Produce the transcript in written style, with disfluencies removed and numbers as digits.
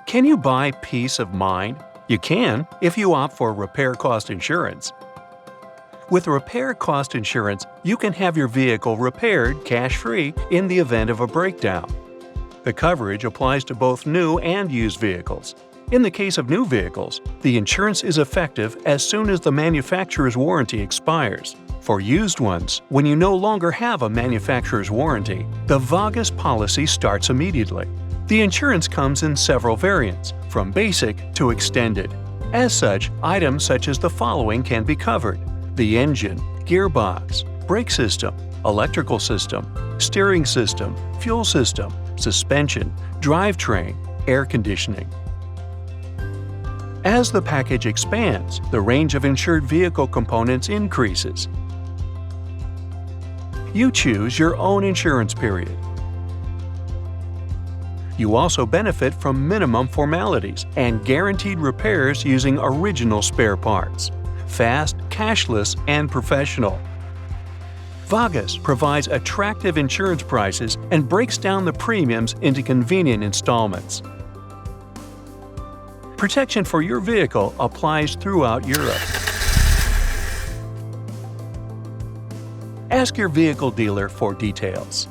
Can you buy peace of mind? You can if you opt for repair cost insurance. With repair cost insurance, you can have your vehicle repaired cash-free in the event of a breakdown. The coverage applies to both new and used vehicles. In the case of new vehicles, the insurance is effective as soon as the manufacturer's warranty expires. For used ones, when you no longer have a manufacturer's warranty, the WAGAS policy starts immediately. The insurance comes in several variants, from basic to extended. As such, items such as the following can be covered: the engine, gearbox, brake system, electrical system, steering system, fuel system, suspension, drivetrain, air conditioning. As the package expands, the range of insured vehicle components increases. You choose your own insurance period. You also benefit from minimum formalities and guaranteed repairs using original spare parts. Fast, cashless, and professional. WAGAS provides attractive insurance prices and breaks down the premiums into convenient installments. Protection for your vehicle applies throughout Europe. Ask your vehicle dealer for details.